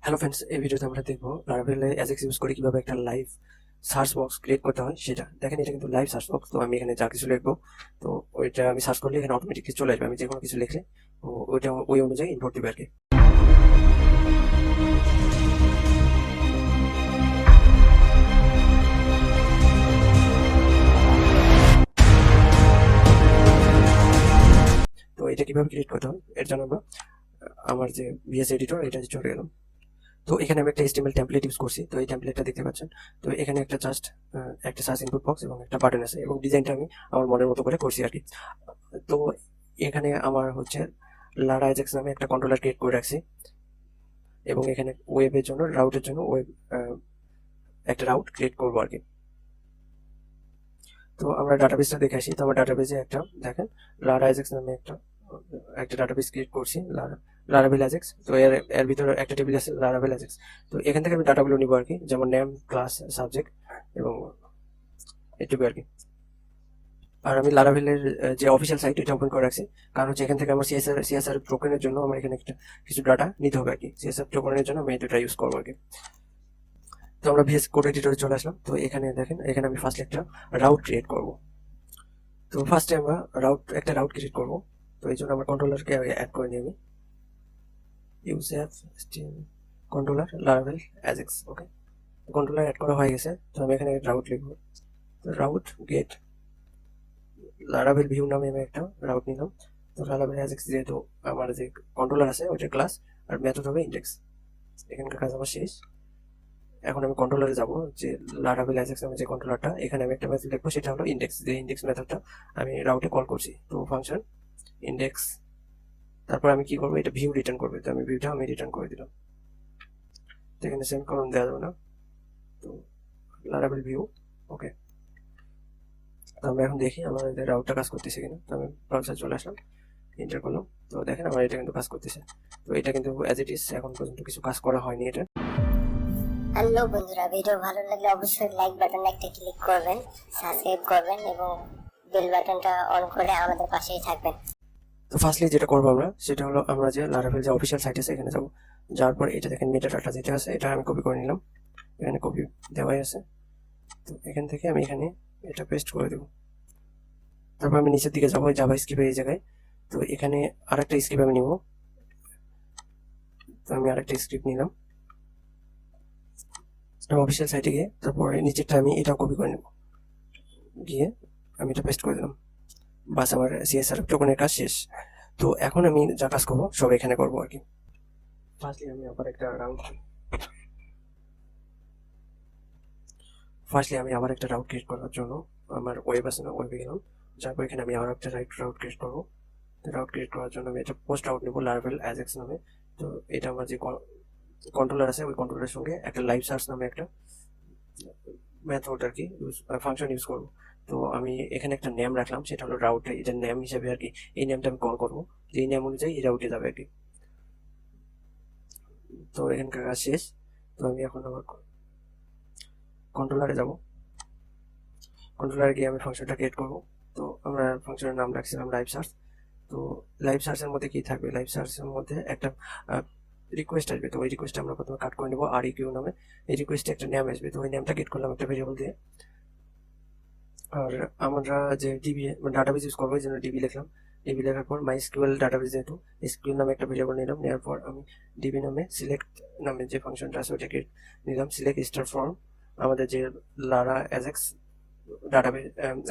Hello friends, এই ভিডিওতে আমরা দেখবো লারাভেল অ্যাজাক্স ইউজ করে কিভাবে একটা লাইভ সার্চ বক্স ক্রিয়েট করতে হয় সেটা দেখেন। এটা কিন্তু লাইভ সার্চ বক্স। তো আমি এখানে যা কিছু লিখবো, তো ওইটা আমি সার্চ করলে এখানে অটোমেটিকলি চলে আসবে। আমি যে কোনো কিছু লিখলে ওইটা ওই অনুযায়ী ইনপুট দিবে আর কি। তো এটা কিভাবে ক্রিয়েট করতে হয় এর জন্য আমরা আমার যে ভিএস এডিটর এটা চলে গেলাম। তো এখানে আমি একটা HTML টেমপ্লেট ইউজ করছি। তো এই টেমপ্লেটটা দেখতে পাচ্ছেন। তো এখানে একটা জাস্ট একটা সার্চ ইনপুট বক্স এবং একটা বাটন আছে এবং ডিজাইনটা আমি আমার মনের মতো করে করছি আর কি। তো এখানে আমার হচ্ছে লারা অ্যাজাক্স নামে একটা কন্ট্রোলার ক্রিয়েট করে রাখছি এবং এখানে ওয়েবের জন্য রাউটের জন্য ওয়েব একটা রাউট ক্রিয়েট করবো আর কি। তো আমরা ডাটাবেসটা দেখে আসি। তো আমার ডাটাবেসে একটা দেখেন লারা অ্যাজাক্স নামে একটা ডাটাবেস ক্রিয়েট করছি, লারাভেল অ্যাজাক্স। তো এর ভিতরে একটা টেবিল আছে লারাভেল অ্যাজাক্স। তো এখান থেকে আমি ডাটাগুলো নিবো আর কি, যেমন নেম, ক্লাস, সাবজেক্ট এবং এটুকু আর কি। আর আমি লারাভেলের যে অফিসিয়াল সাইট এটা ওপেন করে রাখছি, কারণ হচ্ছে এখান থেকে আমার সিএসআর টোকেনের জন্য আমার এখানে একটা কিছু ডাটা নিতে হবে আর কি। সিএসআর টোকেনের জন্য আমি এটা ইউজ করবো আর কি। তো আমরা ভিএস কোড এডিটরে চলে আসলাম। তো এখানে দেখেন, এখানে আমি ফার্স্ট একটা রাউট ক্রিয়েট করব। তো ফার্স্টে আমরা একটা রাউট ক্রিয়েট করব। তো এই জন্য আমার কন্ট্রোলারকে অ্যাড করে নিই আমি। Use app controller Laravel Ajax. Okay, controller add করা হয়ে গেছে। তো আমি এখানে রাউট লিখবো। তো রাউট গেট লারাভেল ভিউ নামে আমি একটা রাউট নিলাম। তো লারাভেল অ্যাজাক্স যেহেতু আমার যে কন্ট্রোলার আছে ওইটা ক্লাস, আর মেথড হবে ইন্ডেক্স। এখানকার কাজ আমার শেষ। এখন আমি কন্ট্রোলারে যাব, যে লারাভেল অ্যাজাক্স নামে যে কন্ট্রোলারটা, এখানে আমি একটা মেথড লিখবো, সেটা হলো ইন্ডেক্স। যে ইন্ডেক্স মেথডটা আমি রাউটে কল করছি। তো ফাংশন ইন্ডেক্স, তারপর আমি কি করবো, এটা ভিউ রিটার্ন করবে। তো আমি ভিউটা রিটার্ন করে দিলাম। তো এখানে সেমিকোলন দেওয়া যাবে না। তো লারাভেল ভিউ। ওকে, তো আমরা এখন দেখি আমাদের রাউটটা কাজ করতেছে কিনা। তো আমি ব্রাউজারে চলে আসলাম, এন্টার করলাম। তো দেখেন আমার এটা কিন্তু কাজ করতেছে। তো এটা কিন্তু অ্যাজ ইট ইজ এখন পর্যন্ত কিছু কাজ করা হয়নি এটা। হ্যালো বন্ধুরা, ভিডিও ভালো লাগলে অবশ্যই লাইক বাটনে একটা ক্লিক করবেন, সাবস্ক্রাইব করবেন এবং বেল বাটনটা অন করে আমাদের পাশেই থাকবেন। তো ফার্স্টলি যেটা করবো আমরা, সেটা হলো আমরা যে লারাভেল যে অফিসিয়াল সাইট আছে এখানে যাবো। যাওয়ার পর এটা দেখেন মেটা ডাটা যেটা আছে এটা আমি কপি করে নিলাম। এখানে কপি দেওয়াই আছে। তো এখান থেকে আমি এখানে এটা পেস্ট করে দেবো। তারপর আমি নিচের দিকে যাবো জাভা স্ক্রিপ্ট এই জায়গায়। তো এখানে আরেকটা স্ক্রিপ্ট আমি নিব। তো আমি আরেকটা স্ক্রিপ্ট নিলাম অফিসিয়াল সাইটে গিয়ে। তারপরে নিচেরটা আমি এটা কপি করে নেব, গিয়ে আমি এটা পেস্ট করে দিলাম। বাস, আমার সিএসআর টোকনের কাজ শেষ। তো এখন আমি যা কাজ করবো সব এখানে করবো আর কি। ফার্স্টলি আমি আবার একটা রাউট ক্রিয়েট করার জন্য আমার ওয়েব আছে না, ওয়েবে গেলাম। যারপর এখানে আমি আবার একটা রাউট ক্রিয়েট করবো। রাউট ক্রিয়েট করার জন্য আমি এটা পোস্ট রাউট নেবো লারাভেল অ্যাজাক্স নামে। তো এটা আমার যে কন্ট্রোলার আছে ওই কন্ট্রোলারের সঙ্গে একটা লাইভ সার্চ নামে একটা মেথড আর কি ফাংশন ইউজ করবো। তো আমি এখানে একটা নেম রাখলাম, সেটা হলো রাউটে, এটা নেম হিসেবে আর কি। এই নেমটা আমি কল করবো, যে নেম অনুযায়ী এই রাউটে যাবে আর কি। তো এখানকার কাজ শেষ। তো আমি এখন আমার কন্ট্রোলারে যাব। কন্ট্রোলারে গিয়ে আমি ফাংশনটা ক্রিয়েট করবো। তো আমরা ফাংশনের নাম রাখছিলাম লাইভ সার্চ। তো লাইভ সার্চের মধ্যে কি থাকবে, লাইভ সার্চের মধ্যে একটা রিকোয়েস্ট আসবে। তো ওই রিকোয়েস্টটা আমরা প্রথমে কাট করে নেবো আর কিউ নামে। এই রিকোয়েস্টে একটা নেম আসবে। তো ওই নেমটা গেট করলাম একটা ভেরিয়েবল দিয়ে। আর আমরা যে ডিবি ডাটাবেস ইউজ করবো, এই জন্য ডিবি লিখলাম। ডিবি লেখার পর মাই এসকিউএল ডাটাবেস, যেহেতু এসকিউএল নামে একটা ভেরিয়েবল নিলাম। নেওয়ার পর আমি ডিবি নামে সিলেক্ট নামে যে ফাংশনটা আছে ওইটাকে নিলাম। সিলেক্ট স্টার ফর্ম, আমাদের যে লারা অ্যাজাক্স ডাটাবেস,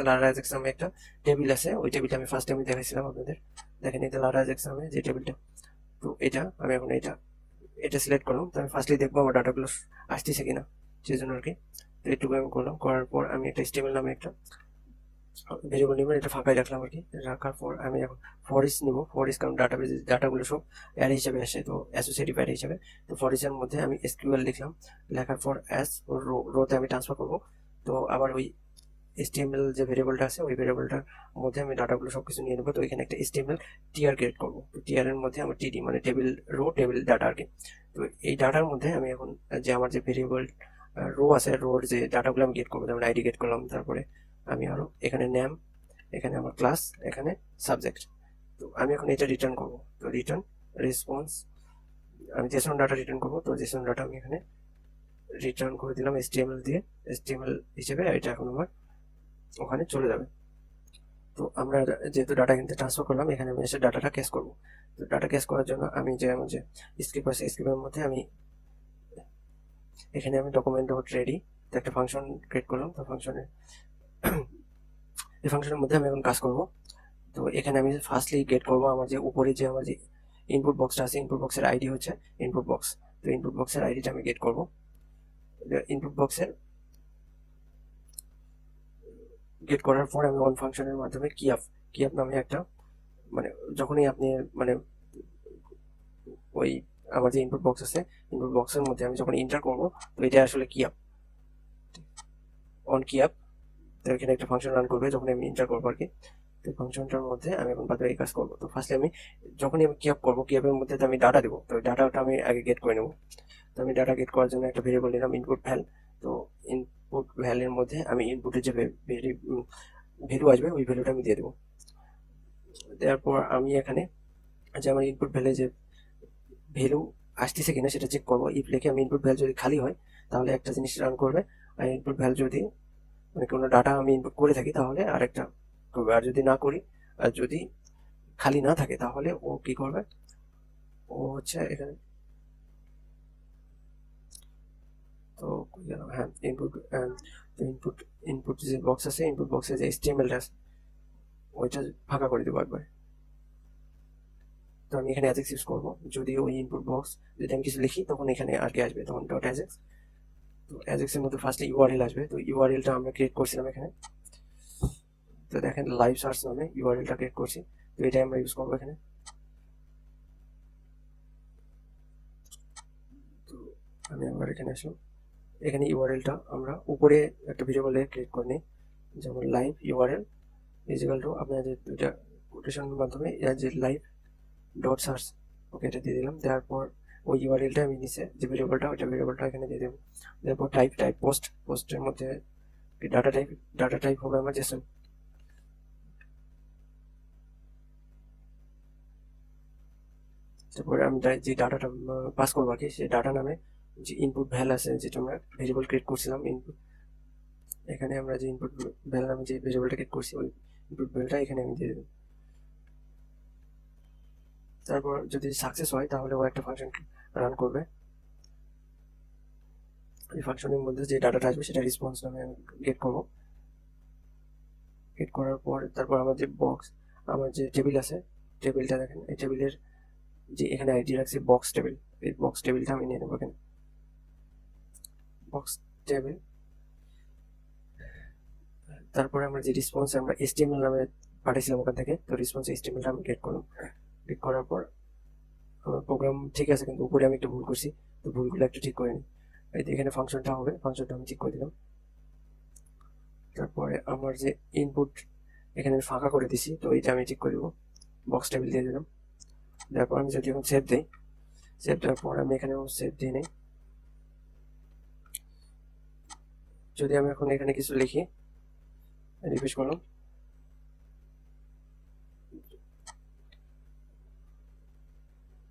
লারা অ্যাজাক্স নামে একটা টেবিল আছে, ওই টেবিলটা আমি ফার্স্টে দেখাইছিলাম আপনাদের। দেখেন এটা লারা অ্যাজাক্স নামে যে টেবিলটা। তো এটা আমি এখন এটা সিলেক্ট করলাম। তো আমি ফার্স্টলি দেখবো আমার ডাটাগুলো আসতেছে কিনা, সেই জন্য আর কি। তো এইটুকু আমি করলাম। করার পর আমি একটা HTML নামে একটা ভেরিয়েবল নিব, এটা ফাঁকাই রাখলাম আর কি। রাখার পর আমি এখন ফরিস নিব। ফরিস কারণ ডাটাবেস ডাটাগুলো সব অ্যারে হিসেবে আসে, তো অ্যাসোসিয়েটিভ অ্যারে হিসেবে। তো ফরিসের মধ্যে আমি এসকিউএল লিখলাম। লেখার পর অ্যাস রোতে আমি ট্রান্সফার করবো। তো আবার ওই HTML যে ভেরিয়েবলটা আছে ওই ভেরিয়েবলটার মধ্যে আমি ডাটাগুলো সবকিছু নিয়ে নেবো। তো এখানে একটা HTML টিআর ক্রিয়েট করবো। তো টিআর এর মধ্যে আমার টিডি মানে টেবিল টেবিল ডাটা আর কি। তো এই ডাটার মধ্যে আমি এখন যে আমার যে ভেরিয়েবল আছে, রোর যে ডাটাগুলো আমি গেট করবো, যেমন আইডি গেট করলাম। তারপরে আমি আরো এখানে নেম, এখানে আমার ক্লাস, এখানে সাবজেক্ট। তো আমি এখন এটা রিটার্ন করবো। তো রিটার্ন রেসপন্স আমি জেসন ডাটা রিটার্ন করবো, তো জেসন ডাটা আমি এখানে রিটার্ন করে দিলাম HTML দিয়ে, HTML হিসেবে এটা এখন আমার ওখানে চলে যাবে। তো আমরা যেহেতু ডাটা কিন্তু ট্রান্সফার করলাম, এখানে আমি এসে ডাটাটা ক্যাশ করবো। তো ডাটা ক্যাশ করার জন্য আমি যে আমার যে স্ক্রিপ্ট আছে, স্ক্রিপ্টের মধ্যে আমি এখানে আমি ডকুমেন্ট ডট রেডি একটা ফাংশন ক্রিয়েট করলাম। তো ফাংশনে এই ফাংশনের মধ্যে আমি এখন কাজ করব। তো এখানে আমি ফার্স্টলি গেট করব আমার যে উপরে যে আমার যে ইনপুট বক্সটা আছে, ইনপুট বক্সের আইডি হচ্ছে ইনপুট বক্স। তো ইনপুট বক্সের আইডিটা আমি গেট করব। ইনপুট বক্সের গেট করার পর আমি অন ফাংশনের মাধ্যমে কি আপ নামে একটা, মানে যখনই আপনি মানে ওই আমার যে ইনপুট বক্স আছে, ইনপুট বক্সের মধ্যে আমি যখন এন্টার করব, তো এটা আসলে কি আপ, অন কি আপ। তো এখানে একটা ফাংশন রান করবে যখন আমি এন্টার করবো আর কি। তো ফাংশনটার মধ্যে আমি এখন বাদ এই কাজ করবো। তো ফার্স্টে আমি যখনই আমি কি আপ করবো, কি আপের মধ্যে তো আমি ডাটা দেবো, তো ডাটাটা আমি আগে গেট করে নেবো। তো আমি ডাটা গেট করার জন্য একটা ভেরিয়েবল নিলাম ইনপুট ভ্যাল। তো ইনপুট ভ্যালের মধ্যে আমি ইনপুটের যে ভ্যালু আসবে ওই ভ্যালুটা আমি দিয়ে দেবো। তারপর আমি এখানে যে আমার ইনপুট ভ্যালে যে ভ্যালু আসতেছে কিনা সেটা চেক করবো। ইফ লিখে আমি ইনপুট ভ্যালু যদি খালি হয় তাহলে একটা জিনিস রান করবে, আর ইনপুট ভ্যালু যদি মানে কোনো ডাটা আমি ইনপুট করে থাকি তাহলে আরেকটা করবে, আর যদি না করি, আর যদি খালি না থাকে তাহলে ও কি করবে, ও হচ্ছে এখানে তো হ্যাঁ ইনপুট, ইনপুট ইনপুট যে বক্স আছে, ইনপুট বক্সে যে HTML-টা আছে ওইটা ফাঁকা করে দেবো একবার। তো আমি এখানে অ্যাজেক্স ইউজ করবো, যদি ওই ইনপুট বক্স যদি আমি কিছু লিখি তখন এখানে আর কি আসবে, তখন ডট অ্যাজেক্স। তো অ্যাজেক্সের মধ্যে ফার্স্টে ইউআরএল আসবে, তো ইউআরএলটা আমরা ক্রিয়েট করছিলাম এখানে। তো দেখেন লাইভ সার্চ নামে ইউআরএলটা ক্রিয়েট করছি, তো এটাই আমরা ইউজ করবো এখানে। তো আমি আবার এখানে আসলাম, এখানে ইউআরএলটা আমরা উপরে একটা ভেরিয়েবলে ক্রিয়েট করে নিই, যেমন লাইভ ইউআরএল ইজিক্যাল টু আপনার যে দুইটা কোটেশনের মাধ্যমে যে লাইভ ডট সার্চ, ওকে এটা দিয়ে দিলাম। দেওয়ার পর ওই ইউআরএলটা আমি নিচে যে ভেরিয়েবলটা, ওইটা ভেরিয়েবলটা এখানে দিয়ে দেবো। তারপর টাইপ পোস্টের মধ্যে ডাটা টাইপ হবে আমার জেসন। তারপরে আমি যে ডাটাটা পাস করবো আর কি, সেই ডাটা নামে যে ইনপুট ভ্যাল আছে যেটা আমরা ভেরিয়েবল ক্রিয়েট করছিলাম ইনপুট, এখানে আমরা যে ইনপুট ভ্যাল নামে যে ভেরিয়েবলটা ক্রিয়েট করছি ওই ইনপুট ভ্যালটা এখানে আমি দিয়ে দেবো। তারপর যদি সাকসেস হয় তাহলে ও একটা ফাংশন রান করবে। এই ফাংশনের মধ্যে যে ডাটাটা আসবে সেটা রেসপন্স নামে আমি গেট করবো। গেট করার পর তারপর আমার যে বক্স, আমার যে টেবিল আছে, টেবিলটা দেখেন এই টেবিলের যে এখানে আইডি রাখছি বক্স টেবিল, এই বক্স টেবিলটা আমি নিয়ে নেবো এখানে। বক্স টেবিল, তারপরে আমরা যে রেসপন্স আমরা HTML নামে পাঠিয়েছিলাম ওখান থেকে, তো রেসপন্স HTML-টা আমি গেট করলাম। গেট করার পর আমার প্রোগ্রাম ঠিক আছে, কিন্তু উপরে আমি একটু ভুল করছি, তো ভুলগুলো একটু ঠিক করে নিই। এই যে এখানে ফাংশনটা হবে, ফাংশনটা আমি ঠিক করে দিলাম। তারপরে আমার যে ইনপুট এখানে আমি ফাঁকা করে দিছি, তো এইটা আমি ঠিক করে দেবো, বক্স টেবিল দিয়ে দিলাম। তারপর আমি যদি এখন সেভ দিই, সেভ দেওয়ার পর আমি এখানেও সেভ দিয়ে নিই। যদি আমি এখন এখানে কিছু লিখি, রিফ্রেশ করলাম,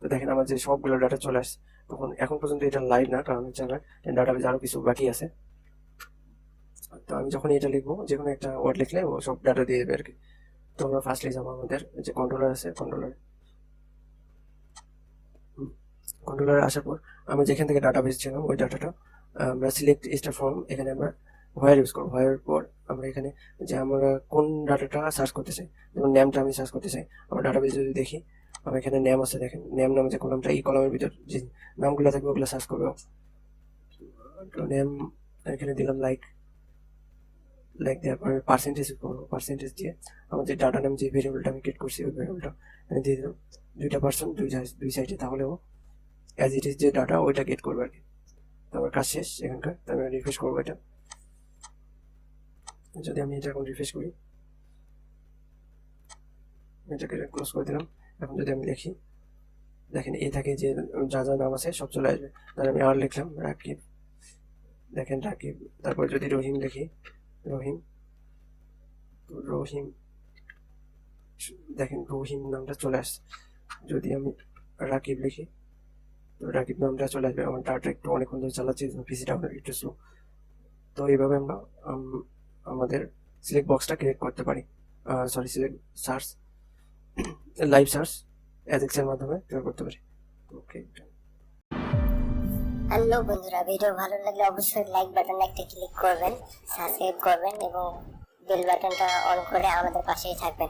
তো দেখেন আমার যে সবগুলো ডাটা চলে আসছে। তখন এখন পর্যন্ত এটা লাইভ না, কারণ হচ্ছে আমার ডাটাবেজে আরো কিছু বাকি আছে। তো আমি যখন এটা লিখবো, যে কোনো একটা ওয়ার্ড লিখলে ও সব ডাটা দিয়ে দেবে আর কি। তো আমরা ফার্স্টলি যাবো আমাদের যে কন্ট্রোলার আছে, কন্ট্রোলারে আসার পর আমরা যেখান থেকে ডাটা বেস ছিলাম ওই ডাটাটা আমরা সিলেক্ট স্টার ফর্ম, এখানে আমরা হোয়ার ইউজ করবো। হোয়ারের পর আমরা এখানে যে আমরা কোন ডাটাটা সার্চ করতে চাই, যেমন নেমটা আমি সার্চ করতে চাই, আমার ডাটা বেস যদি দেখি আমার এখানে নেম আছে, দেখেন নেম নামে যে কলামটা, এই কলামের ভিতর যে নামগুলো থাকবে ওগুলো সার্চ করবে। তো নেম এখানে দিলাম লাইক, লাইক দেওয়ার পর আমি পার্সেন্টেজ করবো, পার্সেন্টেজ দিয়ে আমার যে ডাটা নাম যে ভেরিয়েবলটা আমি ক্রিয়েট করছি ওই ভেরিয়েবলটা আমি দিয়ে দিলাম। দুইটা পার্সেন্ট দুই সাইডে, তাহলেও অ্যাজ ইট ইজ যে ডাটা ওইটা গেট করবে আর কি। তো আমার কাজ শেষ এখানকার, তো আমি রিফ্রেশ করবো এটা। যদি আমি এটা এখন রিফ্রেশ করি, এটাকে ক্লোজ করে দিলাম। এখন যদি আমি লিখি, দেখেন এই থাকে যে যা যা নাম আছে সব চলে আসবে। তাহলে আমি আর লিখলাম রাকিব, দেখেন রাকিব। তারপর যদি রহিম লিখি, রহিম, রহিম, দেখেন রহিম নামটা চলে আসছে। যদি আমি রাকিব লিখি, তো রাকিব নামটা চলে আসবে। আমার ডাটা একটু অনেকক্ষণ ধরে চালাচ্ছি, পিসিটা একটু স্লো। তো এইভাবে আমরা আমাদের সিলেক্ট বক্সটা ক্রিয়েট করতে পারি, sorry select search, live search অ্যাজেক্সের মাধ্যমে ক্রিয়েট করতে পারি। ওকে, হ্যালো বন্ধুরা, ভিডিও ভালো লাগলে অবশ্যই লাইক বাটনে একটা ক্লিক করবেন, সাবস্ক্রাইব করবেন এবং বেল বাটনটা অন করে আমাদের পাশেই থাকবেন।